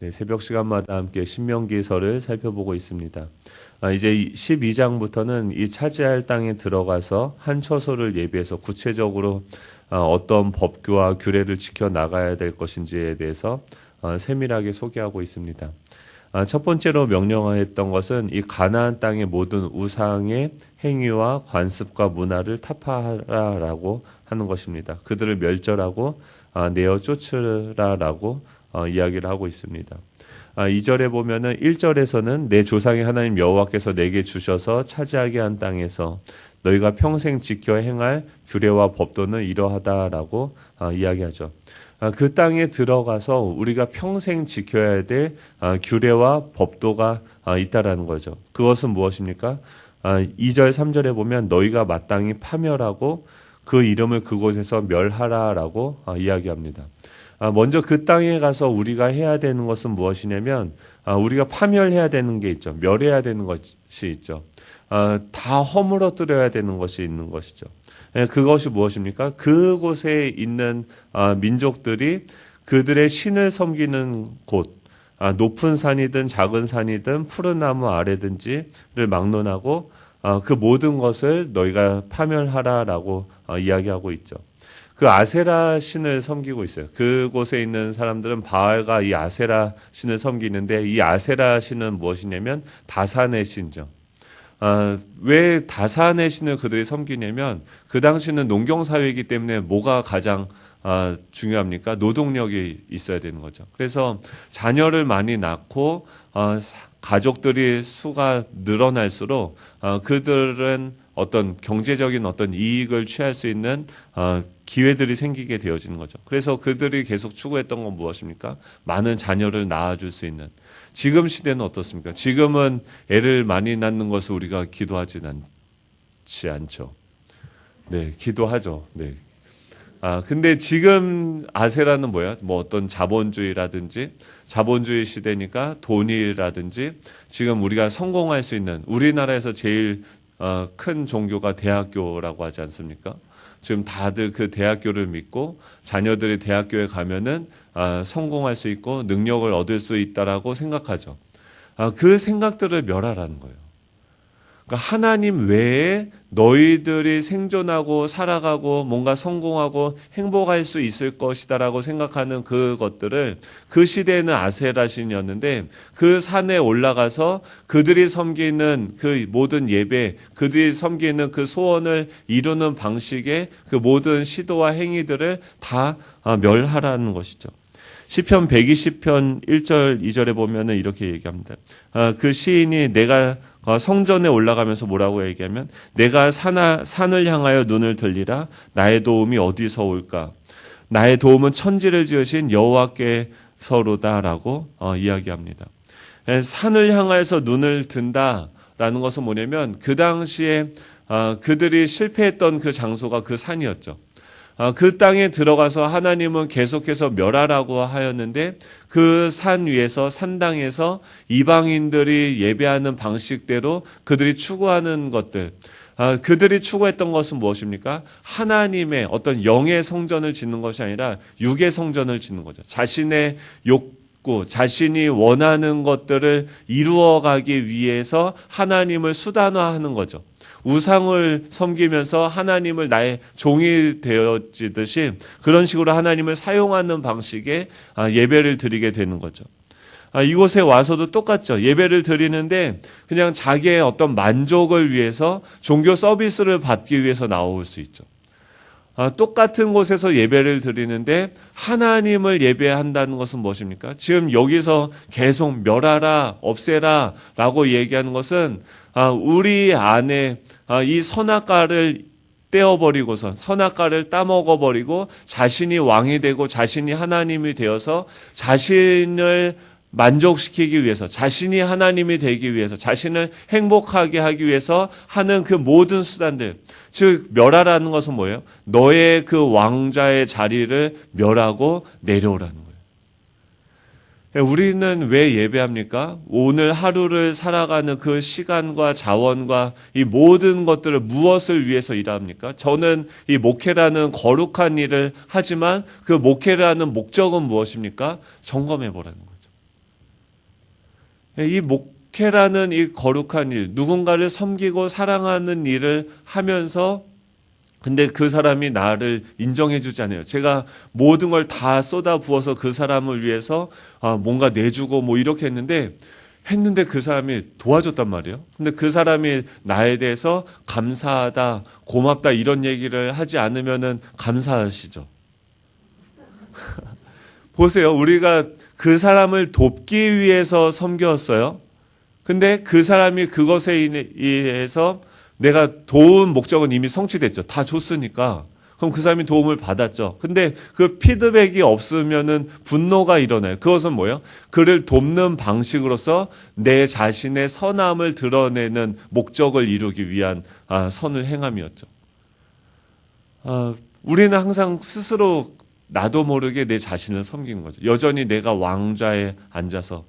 네, 새벽 시간마다 함께 신명기서를 살펴보고 있습니다. 이제 12장부터는 이 차지할 땅에 들어가서 한 처소를 예비해서 구체적으로 어떤 법규와 규례를 지켜 나가야 될 것인지에 대해서 세밀하게 소개하고 있습니다. 첫 번째로 명령하였던 것은 이 가나안 땅의 모든 우상의 행위와 관습과 문화를 타파하라라고 하는 것입니다. 그들을 멸절하고 내어 쫓으라라고 이야기를 하고 있습니다. 2절에 보면은 1절에서는 내 조상의 하나님 여호와께서 내게 주셔서 차지하게 한 땅에서 너희가 평생 지켜 행할 규례와 법도는 이러하다라고 이야기하죠. 그 땅에 들어가서 우리가 평생 지켜야 될 규례와 법도가 있다라는 거죠. 그것은 무엇입니까? 2절 3절에 보면 너희가 마땅히 파멸하고 그 이름을 그곳에서 멸하라라고 이야기합니다. 먼저 그 땅에 가서 우리가 해야 되는 것은 무엇이냐면 우리가 파멸해야 되는 게 있죠. 멸해야 되는 것이 있죠. 다 허물어뜨려야 되는 것이 있는 것이죠. 그것이 무엇입니까? 그곳에 있는 민족들이 그들의 신을 섬기는 곳, 높은 산이든 작은 산이든 푸른 나무 아래든지를 막론하고 그 모든 것을 너희가 파멸하라라고 이야기하고 있죠. 그 아세라 신을 섬기고 있어요. 그곳에 있는 사람들은 바알과 이 아세라 신을 섬기는데 이 아세라 신은 무엇이냐면 다산의 신이죠. 왜 다산의 신을 그들이 섬기냐면 그 당시는 농경사회이기 때문에 뭐가 가장 중요합니까? 노동력이 있어야 되는 거죠. 그래서 자녀를 많이 낳고 가족들이 수가 늘어날수록 그들은 어떤 경제적인 어떤 이익을 취할 수 있는 기회들이 생기게 되어지는 거죠. 그래서 그들이 계속 추구했던 건 무엇입니까? 많은 자녀를 낳아줄 수 있는. 지금 시대는 어떻습니까? 지금은 애를 많이 낳는 것을 우리가 기도하지 않죠. 네, 기도하죠. 네. 근데 지금 아세라는 뭐야? 뭐 어떤 자본주의라든지 자본주의 시대니까 돈이라든지 지금 우리가 성공할 수 있는 우리나라에서 제일 큰 종교가 대학교라고 하지 않습니까? 지금 다들 그 대학교를 믿고 자녀들이 대학교에 가면은 성공할 수 있고 능력을 얻을 수 있다라고 생각하죠. 그 생각들을 멸하라는 거예요. 그러니까 하나님 외에 너희들이 생존하고 살아가고 뭔가 성공하고 행복할 수 있을 것이다라고 생각하는 그것들을 그 시대에는 아세라 신이었는데 그 산에 올라가서 그들이 섬기는 그 모든 예배, 그들이 섬기는 그 소원을 이루는 방식의 그 모든 시도와 행위들을 다 멸하라는 것이죠. 시편 120편 1절 2절에 보면은 이렇게 얘기합니다. 그 시인이 내가 성전에 올라가면서 뭐라고 얘기하면 내가 산을 향하여 눈을 들리라 나의 도움이 어디서 올까? 나의 도움은 천지를 지으신 여호와께서로다라고 이야기합니다. 산을 향해서 눈을 든다라는 것은 뭐냐면 그 당시에 그들이 실패했던 그 장소가 그 산이었죠. 그 땅에 들어가서 하나님은 계속해서 멸하라고 하였는데 그 산 위에서 산당에서 이방인들이 예배하는 방식대로 그들이 추구하는 것들, 그들이 추구했던 것은 무엇입니까? 하나님의 어떤 영의 성전을 짓는 것이 아니라 육의 성전을 짓는 거죠. 자신의 욕구, 자신이 원하는 것들을 이루어가기 위해서 하나님을 수단화하는 거죠. 우상을 섬기면서 하나님을 나의 종이 되어지듯이 그런 식으로 하나님을 사용하는 방식의 예배를 드리게 되는 거죠. 이곳에 와서도 똑같죠. 예배를 드리는데 그냥 자기의 어떤 만족을 위해서 종교 서비스를 받기 위해서 나올 수 있죠. 똑같은 곳에서 예배를 드리는데 하나님을 예배한다는 것은 무엇입니까? 지금 여기서 계속 멸하라, 없애라 라고 얘기하는 것은 우리 안에 이 선악과를 떼어버리고서 선악과를 따먹어버리고 자신이 왕이 되고 자신이 하나님이 되어서 자신을 만족시키기 위해서 자신이 하나님이 되기 위해서 자신을 행복하게 하기 위해서 하는 그 모든 수단들, 즉 멸하라는 것은 뭐예요? 너의 그 왕자의 자리를 멸하고 내려오라는 거예요. 우리는 왜 예배합니까? 오늘 하루를 살아가는 그 시간과 자원과 이 모든 것들을 무엇을 위해서 일합니까? 저는 이 목회라는 거룩한 일을 하지만 그 목회라는 목적은 무엇입니까? 점검해 보라는 거죠. 이 목회라는 이 거룩한 일, 누군가를 섬기고 사랑하는 일을 하면서 근데 그 사람이 나를 인정해 주지 않아요. 제가 모든 걸 다 쏟아 부어서 그 사람을 위해서 뭔가 내주고 뭐 이렇게 했는데 그 사람이 도와줬단 말이에요. 근데 그 사람이 나에 대해서 감사하다, 고맙다 이런 얘기를 하지 않으면은 감사하시죠. 보세요. 우리가 그 사람을 돕기 위해서 섬겼어요. 근데 그 사람이 그것에 의해서 내가 도운 목적은 이미 성취됐죠. 다 줬으니까. 그럼 그 사람이 도움을 받았죠. 근데 그 피드백이 없으면은 분노가 일어나요. 그것은 뭐예요? 그를 돕는 방식으로서 내 자신의 선함을 드러내는 목적을 이루기 위한 선을 행함이었죠. 우리는 항상 스스로 나도 모르게 내 자신을 섬기는 거죠. 여전히 내가 왕좌에 앉아서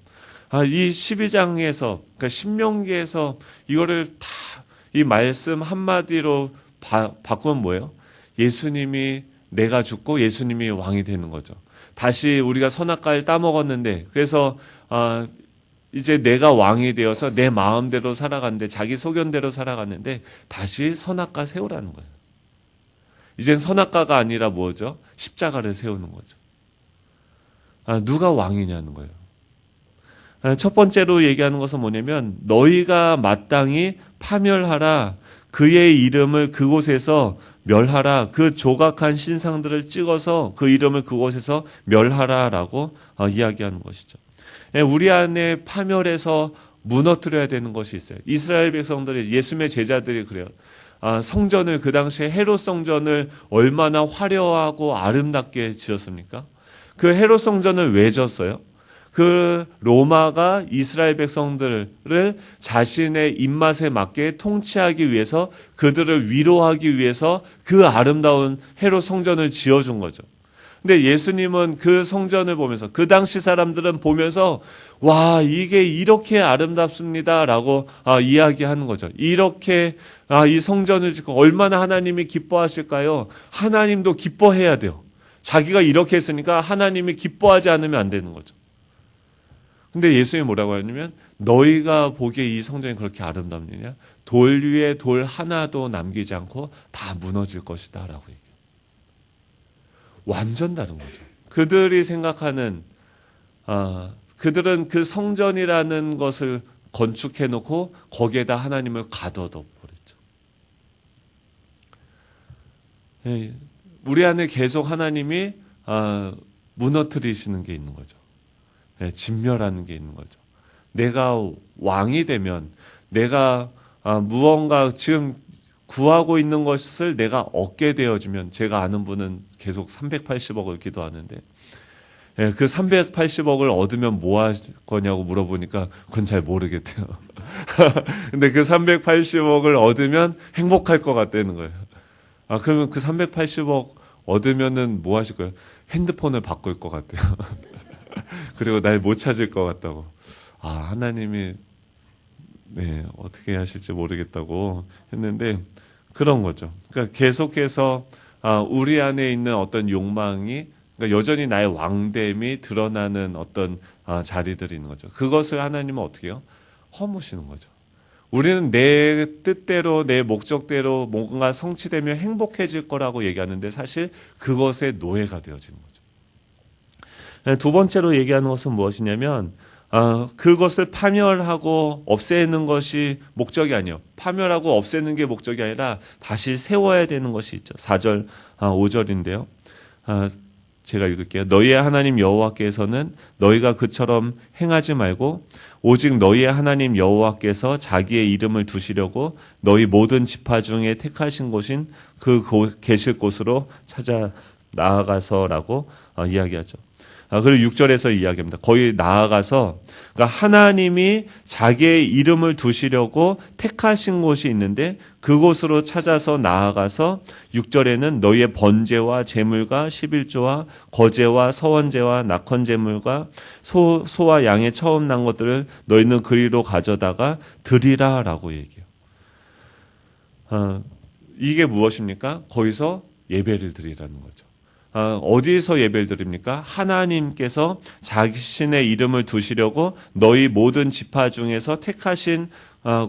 이 12장에서 그러니까 신명기에서 이거를 다 이 말씀 한마디로 바꾸면 뭐예요? 예수님이 내가 죽고 예수님이 왕이 되는 거죠. 다시 우리가 선악과를 따먹었는데 그래서 이제 내가 왕이 되어서 내 마음대로 살아갔는데 자기 소견대로 살아갔는데 다시 선악과 세우라는 거예요. 이젠 선악과가 아니라 뭐죠? 십자가를 세우는 거죠. 누가 왕이냐는 거예요. 첫 번째로 얘기하는 것은 뭐냐면 너희가 마땅히 파멸하라. 그의 이름을 그곳에서 멸하라. 그 조각한 신상들을 찍어서 그 이름을 그곳에서 멸하라라고 이야기하는 것이죠. 우리 안에 파멸해서 무너뜨려야 되는 것이 있어요. 이스라엘 백성들이 예수님의 제자들이 그래요. 성전을 그 당시에 헤롯 성전을 얼마나 화려하고 아름답게 지었습니까? 그 헤롯 성전을 왜 졌어요? 그 로마가 이스라엘 백성들을 자신의 입맛에 맞게 통치하기 위해서 그들을 위로하기 위해서 그 아름다운 헤롯 성전을 지어준 거죠. 근데 예수님은 그 성전을 보면서 그 당시 사람들은 보면서 와 이게 이렇게 아름답습니다라고 이야기하는 거죠. 이렇게 이 성전을 짓고 얼마나 하나님이 기뻐하실까요? 하나님도 기뻐해야 돼요. 자기가 이렇게 했으니까 하나님이 기뻐하지 않으면 안 되는 거죠. 근데 예수님이 뭐라고 하냐면 너희가 보기에 이 성전이 그렇게 아름답느냐? 돌 위에 돌 하나도 남기지 않고 다 무너질 것이다 라고 얘기해요. 완전 다른 거죠. 그들이 생각하는 그들은 그 성전이라는 것을 건축해 놓고 거기에다 하나님을 가둬둬 버렸죠. 우리 안에 계속 하나님이 무너뜨리시는 게 있는 거죠. 진멸하는 게 있는 거죠. 내가 왕이 되면 내가 무언가 지금 구하고 있는 것을 내가 얻게 되어지면 제가 아는 분은 계속 380억을 기도하는데 그 380억을 얻으면 뭐 할 거냐고 물어보니까 그건 잘 모르겠대요. 근데 그 380억을 얻으면 행복할 것 같다는 거예요. 그러면 그 380억 얻으면은 뭐 하실 거예요? 핸드폰을 바꿀 것 같대요. 그리고 날 못 찾을 것 같다고. 하나님이 어떻게 하실지 모르겠다고 했는데 그런 거죠. 그러니까 계속해서 우리 안에 있는 어떤 욕망이 그러니까 여전히 나의 왕됨이 드러나는 어떤 자리들이 있는 거죠. 그것을 하나님은 어떻게 해요? 허무시는 거죠. 우리는 내 뜻대로 내 목적대로 뭔가 성취되면 행복해질 거라고 얘기하는데 사실 그것의 노예가 되어지는 거죠. 두 번째로 얘기하는 것은 무엇이냐면 그것을 파멸하고 없애는 것이 목적이 아니에요. 파멸하고 없애는 게 목적이 아니라 다시 세워야 되는 것이 있죠. 4절, 5절인데요. 제가 읽을게요. 너희의 하나님 여호와께서는 너희가 그처럼 행하지 말고 오직 너희의 하나님 여호와께서 자기의 이름을 두시려고 너희 모든 지파 중에 택하신 곳인 그 계실 곳으로 찾아 나아가서라고 이야기하죠. 그리고 6절에서 이야기합니다. 거의 나아가서 그러니까 하나님이 자기의 이름을 두시려고 택하신 곳이 있는데 그곳으로 찾아서 나아가서 6절에는 너희의 번제와 제물과 11조와 거제와 서원제와 낙헌제물과 소와 양의 처음 난 것들을 너희는 그리로 가져다가 드리라 라고 얘기해요. 이게 무엇입니까? 거기서 예배를 드리라는 거죠. 어디에서 예배를 드립니까? 하나님께서 자신의 이름을 두시려고 너희 모든 지파 중에서 택하신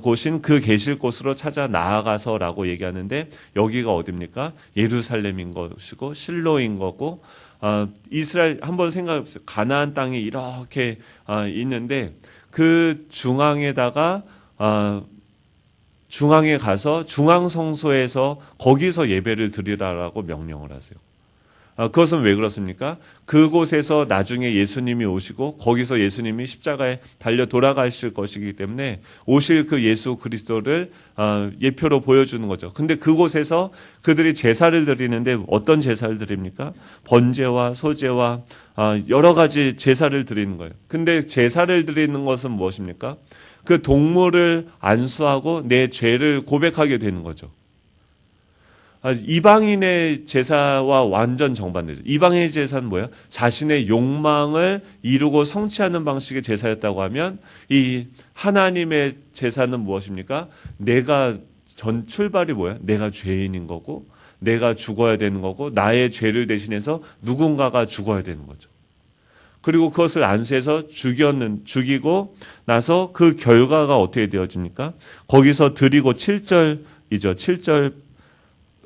곳인 그 계실 곳으로 찾아 나아가서라고 얘기하는데, 여기가 어디입니까? 예루살렘인 것이고 실로인 거고, 이스라엘 한번 생각해 보세요. 가나안 땅이 이렇게 있는데 그 중앙에다가 중앙에 가서 중앙 성소에서 거기서 예배를 드리라라고 명령을 하세요. 그것은 왜 그렇습니까? 그곳에서 나중에 예수님이 오시고 거기서 예수님이 십자가에 달려 돌아가실 것이기 때문에 오실 그 예수 그리스도를 예표로 보여주는 거죠. 근데 그곳에서 그들이 제사를 드리는데 어떤 제사를 드립니까? 번제와 소제와 여러 가지 제사를 드리는 거예요. 근데 제사를 드리는 것은 무엇입니까? 그 동물을 안수하고 내 죄를 고백하게 되는 거죠. 이방인의 제사와 완전 정반대죠. 이방인의 제사는 뭐예요? 자신의 욕망을 이루고 성취하는 방식의 제사였다고 하면, 이 하나님의 제사는 무엇입니까? 내가 출발이 뭐야? 내가 죄인인 거고, 내가 죽어야 되는 거고, 나의 죄를 대신해서 누군가가 죽어야 되는 거죠. 그리고 그것을 안수해서 죽이고 나서 그 결과가 어떻게 되어집니까? 거기서 드리고 7절이죠. 7절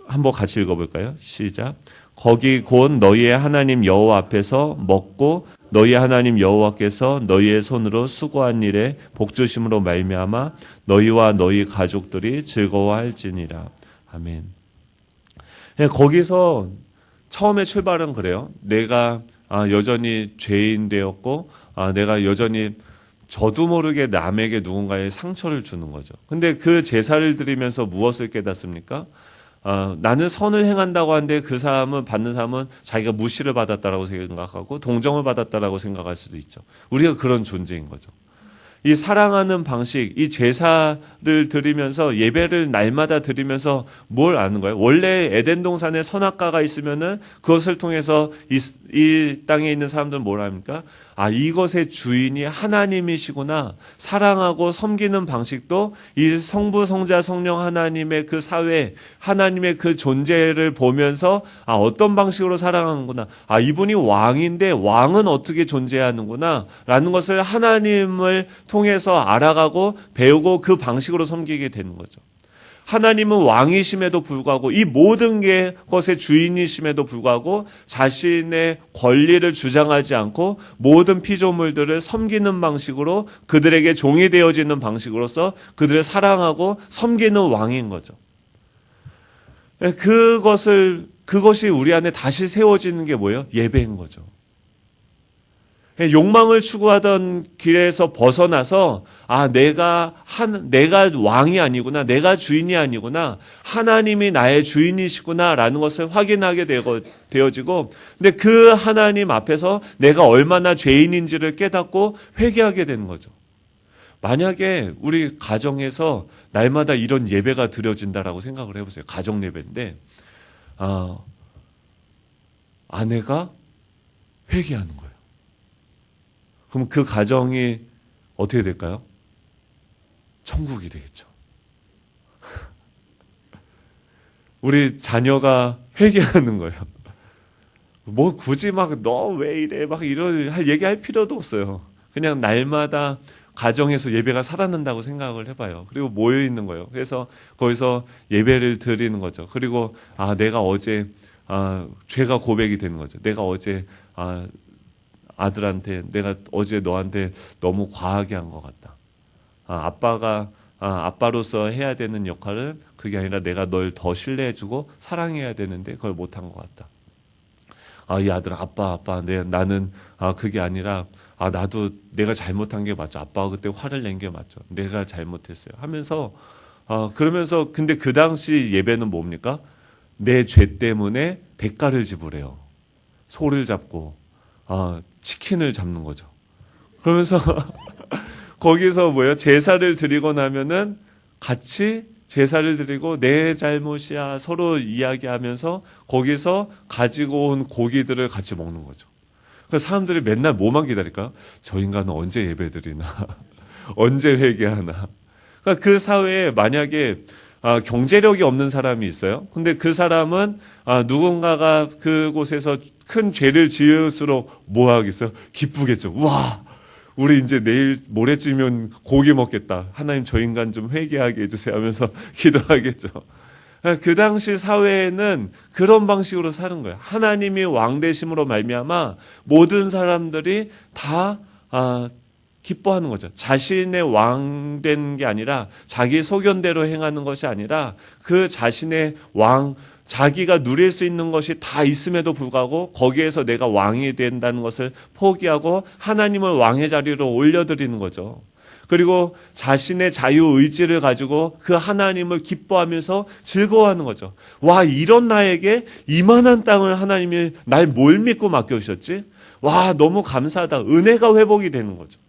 한번 같이 읽어볼까요? 시작. 거기 곧 너희의 하나님 여호와 앞에서 먹고 너희 하나님 여호와께서 너희의 손으로 수고한 일에 복주심으로 말미암아 너희와 너희 가족들이 즐거워할지니라. 아멘. 거기서 처음에 출발은 그래요. 내가 여전히 죄인 되었고 내가 여전히 저도 모르게 남에게 누군가의 상처를 주는 거죠. 근데 그 제사를 드리면서 무엇을 깨닫습니까? 나는 선을 행한다고 하는데 그 사람은, 받는 사람은 자기가 무시를 받았다라고 생각하고 동정을 받았다라고 생각할 수도 있죠. 우리가 그런 존재인 거죠. 이 사랑하는 방식, 이 제사를 드리면서 예배를 날마다 드리면서 뭘 아는 거예요? 원래 에덴 동산에 선악과가 있으면은 그것을 통해서 이 땅에 있는 사람들은 뭘 합니까? 이것의 주인이 하나님이시구나. 사랑하고 섬기는 방식도 이 성부, 성자, 성령 하나님의 그 사회, 하나님의 그 존재를 보면서 어떤 방식으로 사랑하는구나. 이분이 왕인데 왕은 어떻게 존재하는구나. 라는 것을 하나님을 통해서 알아가고 배우고 그 방식으로 섬기게 되는 거죠. 하나님은 왕이심에도 불구하고 이 모든 것의 주인이심에도 불구하고 자신의 권리를 주장하지 않고 모든 피조물들을 섬기는 방식으로, 그들에게 종이 되어지는 방식으로서 그들을 사랑하고 섬기는 왕인 거죠. 그것이 우리 안에 다시 세워지는 게 뭐예요? 예배인 거죠. 욕망을 추구하던 길에서 벗어나서 내가 왕이 아니구나, 내가 주인이 아니구나, 하나님이 나의 주인이시구나라는 것을 확인하게 되어지고, 근데 그 하나님 앞에서 내가 얼마나 죄인인지를 깨닫고 회개하게 되는 거죠. 만약에 우리 가정에서 날마다 이런 예배가 드려진다라고 생각을 해보세요. 가정 예배인데 아내가 회개하는 거예요. 그럼 그 가정이 어떻게 될까요? 천국이 되겠죠. 우리 자녀가 회개하는 거예요. 뭐 굳이 막 너 왜 이래 막 이런 얘기할 필요도 없어요. 그냥 날마다 가정에서 예배가 살아난다고 생각을 해봐요. 그리고 모여 있는 거예요. 그래서 거기서 예배를 드리는 거죠. 그리고 내가 어제 죄가 고백이 되는 거죠. 내가 어제 아들한테, 내가 어제 너한테 너무 과하게 한 것 같다. 아빠가 아빠로서 해야 되는 역할은 그게 아니라 내가 널 더 신뢰해주고 사랑해야 되는데 그걸 못한 것 같다. 이 아들아, 아빠, 나는 그게 아니라 나도 내가 잘못한 게 맞죠. 아빠가 그때 화를 낸 게 맞죠. 내가 잘못했어요. 하면서 그러면서 근데 그 당시 예배는 뭡니까? 내 죄 때문에 대가를 지불해요. 소를 잡고 치킨을 잡는 거죠. 그러면서 거기서 제사를 드리고 나면은 같이 제사를 드리고 내 잘못이야 서로 이야기하면서 거기서 가지고 온 고기들을 같이 먹는 거죠. 그래서 사람들이 맨날 뭐만 기다릴까요? 저 인간은 언제 예배 드리나? 언제 회개하나? 그러니까 그 사회에 만약에 경제력이 없는 사람이 있어요. 근데 그 사람은 누군가가 그곳에서 큰 죄를 지을수록 뭐 하겠어요? 기쁘겠죠. 와, 우리 이제 내일 모레쯤이면 고기 먹겠다. 하나님 저 인간 좀 회개하게 해주세요 하면서 기도하겠죠. 그 당시 사회에는 그런 방식으로 사는 거예요. 하나님이 왕 되심으로 말미암아 모든 사람들이 다 기뻐하는 거죠. 자신의 왕 된 게 아니라 자기 소견대로 행하는 것이 아니라 그 자신의 왕, 자기가 누릴 수 있는 것이 다 있음에도 불구하고 거기에서 내가 왕이 된다는 것을 포기하고 하나님을 왕의 자리로 올려드리는 거죠. 그리고 자신의 자유의지를 가지고 그 하나님을 기뻐하면서 즐거워하는 거죠. 와, 이런 나에게 이만한 땅을 하나님이 날 뭘 믿고 맡겨주셨지? 와, 너무 감사하다. 은혜가 회복이 되는 거죠.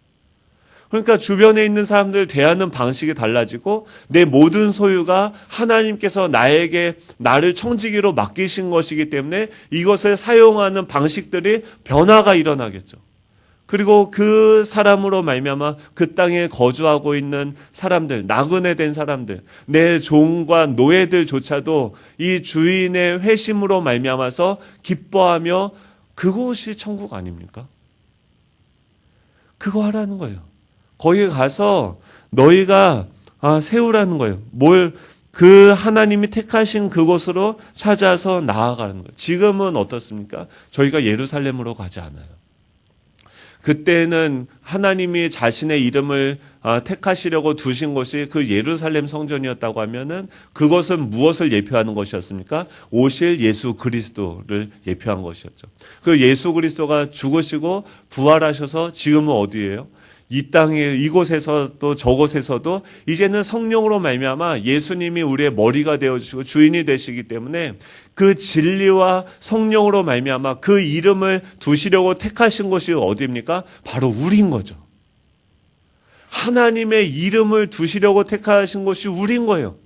그러니까 주변에 있는 사람들 대하는 방식이 달라지고 내 모든 소유가 하나님께서 나를 청지기로 맡기신 것이기 때문에 이것을 사용하는 방식들이 변화가 일어나겠죠. 그리고 그 사람으로 말미암아 그 땅에 거주하고 있는 사람들, 나그네 된 사람들, 내 종과 노예들조차도 이 주인의 회심으로 말미암아서 기뻐하며 그곳이 천국 아닙니까? 그거 하라는 거예요. 거기 가서 너희가 세우라는 거예요. 그 하나님이 택하신 그곳으로 찾아서 나아가는 거예요. 지금은 어떻습니까? 저희가 예루살렘으로 가지 않아요. 그때는 하나님이 자신의 이름을 택하시려고 두신 곳이 그 예루살렘 성전이었다고 하면은 그것은 무엇을 예표하는 것이었습니까? 오실 예수 그리스도를 예표한 것이었죠. 그 예수 그리스도가 죽으시고 부활하셔서 지금은 어디예요? 이 땅에 이곳에서도 저곳에서도 이제는 성령으로 말미암아 예수님이 우리의 머리가 되어주시고 주인이 되시기 때문에 그 진리와 성령으로 말미암아 그 이름을 두시려고 택하신 곳이 어디입니까? 바로 우리인 거죠. 하나님의 이름을 두시려고 택하신 곳이 우리인 거예요.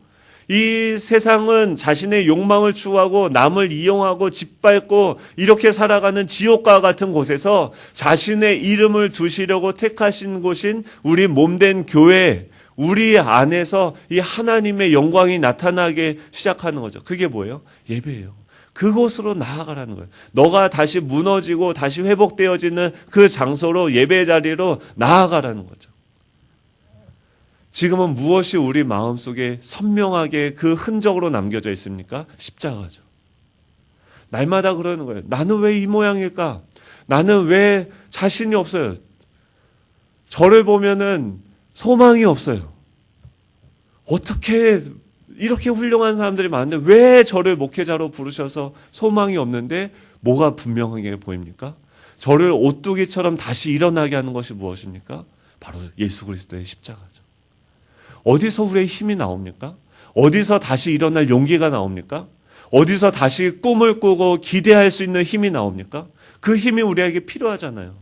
이 세상은 자신의 욕망을 추구하고 남을 이용하고 짓밟고 이렇게 살아가는 지옥과 같은 곳에서 자신의 이름을 두시려고 택하신 곳인 우리 몸된 교회, 우리 안에서 이 하나님의 영광이 나타나게 시작하는 거죠. 그게 뭐예요? 예배예요. 그곳으로 나아가라는 거예요. 너가 다시 무너지고 다시 회복되어지는 그 장소로 예배 자리로 나아가라는 거죠. 지금은 무엇이 우리 마음속에 선명하게 그 흔적으로 남겨져 있습니까? 십자가죠. 날마다 그러는 거예요. 나는 왜 이 모양일까? 나는 왜 자신이 없어요? 저를 보면은 소망이 없어요. 어떻게 이렇게 훌륭한 사람들이 많은데 왜 저를 목회자로 부르셔서 소망이 없는데 뭐가 분명하게 보입니까? 저를 오뚜기처럼 다시 일어나게 하는 것이 무엇입니까? 바로 예수 그리스도의 십자가죠. 어디서 우리의 힘이 나옵니까? 어디서 다시 일어날 용기가 나옵니까? 어디서 다시 꿈을 꾸고 기대할 수 있는 힘이 나옵니까? 그 힘이 우리에게 필요하잖아요.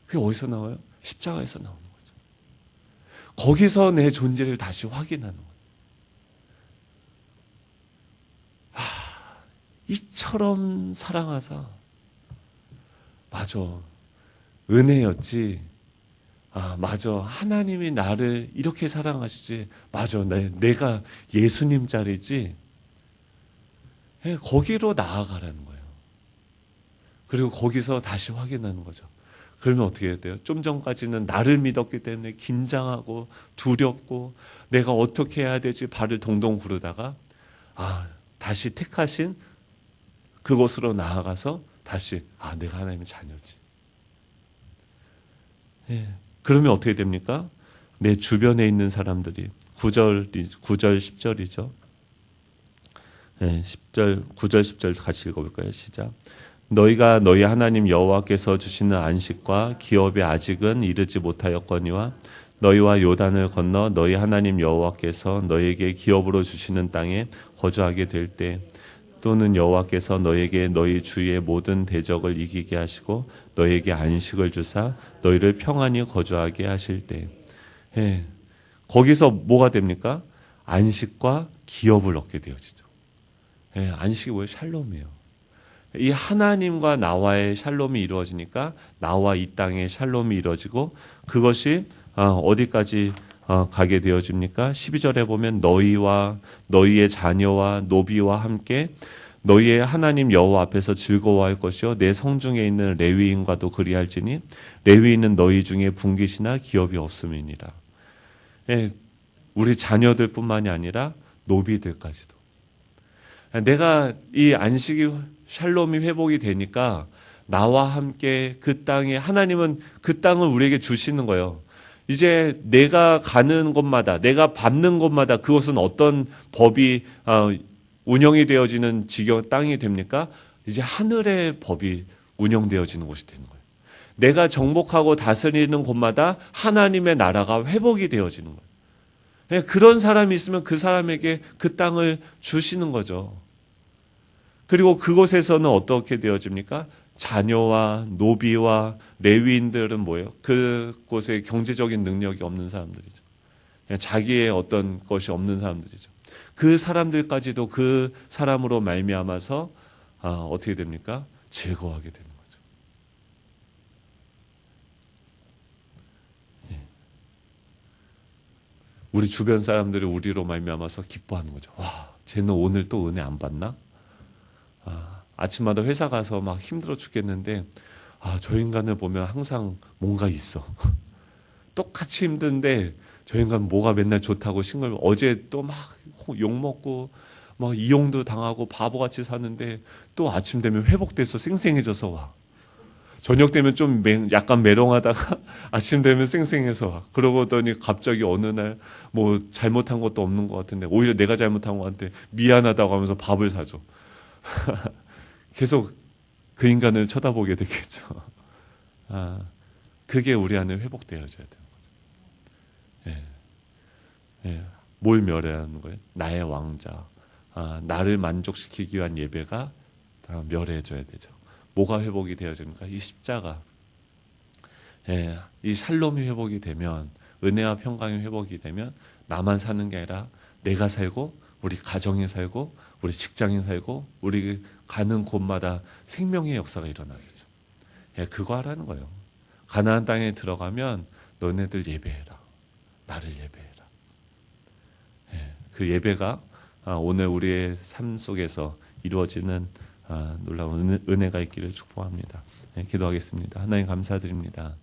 그게 어디서 나와요? 십자가에서 나오는 거죠. 거기서 내 존재를 다시 확인하는 거예요. 이처럼 사랑하사 맞아, 은혜였지. 맞아, 하나님이 나를 이렇게 사랑하시지. 맞아, 내가 예수님 자리지. 거기로 나아가라는 거예요. 그리고 거기서 다시 확인하는 거죠. 그러면 어떻게 해야 돼요? 좀 전까지는 나를 믿었기 때문에 긴장하고 두렵고 내가 어떻게 해야 되지 발을 동동 구르다가 다시 택하신 그곳으로 나아가서 다시 내가 하나님의 자녀지. 그러면 어떻게 됩니까? 내 주변에 있는 사람들이 9절 10절이죠. 9절 10절 같이 읽어볼까요? 시작. 너희가 너희 하나님 여호와께서 주시는 안식과 기업에 아직은 이르지 못하였거니와 너희와 요단을 건너 너희 하나님 여호와께서 너희에게 기업으로 주시는 땅에 거주하게 될 때 또는 여호와께서 너희에게 너희 주의 모든 대적을 이기게 하시고 너희에게 안식을 주사 너희를 평안히 거주하게 하실 때 거기서 뭐가 됩니까? 안식과 기업을 얻게 되어지죠. 안식이 뭐예요? 샬롬이에요. 이 하나님과 나와의 샬롬이 이루어지니까 나와 이 땅의 샬롬이 이루어지고 그것이 어디까지 가게 되어집니까? 12절에 보면 너희와 너희의 자녀와 노비와 함께 너희의 하나님 여호와 앞에서 즐거워할 것이요 내 성중에 있는 레위인과도 그리할지니 레위인은 너희 중에 분깃이나 기업이 없음이니라. 예, 우리 자녀들뿐만이 아니라 노비들까지도. 내가 이 안식이 샬롬이 회복이 되니까 나와 함께 그 땅에 하나님은 그 땅을 우리에게 주시는 거예요. 이제 내가 가는 곳마다 내가 밟는 곳마다 그것은 어떤 법이 운영이 되어지는 지경 땅이 됩니까? 이제 하늘의 법이 운영되어지는 곳이 되는 거예요. 내가 정복하고 다스리는 곳마다 하나님의 나라가 회복이 되어지는 거예요. 그런 사람이 있으면 그 사람에게 그 땅을 주시는 거죠. 그리고 그곳에서는 어떻게 되어집니까? 자녀와 노비와 레위인들은 뭐예요? 그곳에 경제적인 능력이 없는 사람들이죠. 자기의 어떤 것이 없는 사람들이죠. 그 사람들까지도 그 사람으로 말미암아서 어떻게 됩니까? 즐거워하게 되는 거죠. 우리 주변 사람들이 우리로 말미암아서 기뻐하는 거죠. 와, 쟤는 오늘 또 은혜 안 받나? 아침마다 회사 가서 막 힘들어 죽겠는데 저 인간을 보면 항상 뭔가 있어. 똑같이 힘든데 저 인간 뭐가 맨날 좋다고 어제 또 막 욕먹고 막 이용도 당하고 바보같이 사는데 또 아침 되면 회복돼서 쌩쌩해져서 와. 저녁 되면 좀 약간 메롱하다가 아침 되면 쌩쌩해서 와. 그러고더니 갑자기 어느 날 뭐 잘못한 것도 없는 것 같은데 오히려 내가 잘못한 것 같은데 미안하다고 하면서 밥을 사줘. 계속 그 인간을 쳐다보게 되겠죠. 그게 우리 안에 회복되어져야 되는 거죠. 예. 뭘 멸해하는 거예요? 나의 왕자. 나를 만족시키기 위한 예배가 다 멸해져야 되죠. 뭐가 회복이 되어집니까? 이 십자가. 이 샬롬이 회복이 되면, 은혜와 평강이 회복이 되면 나만 사는 게 아니라 내가 살고 우리 가정이 살고 우리 직장이 살고 우리 가는 곳마다 생명의 역사가 일어나겠죠. 그거 하라는 거예요. 가나안 땅에 들어가면 너네들 예배해라. 나를 예배해라. 그 예배가 오늘 우리의 삶 속에서 이루어지는 놀라운 은혜가 있기를 축복합니다. 기도하겠습니다. 하나님 감사드립니다.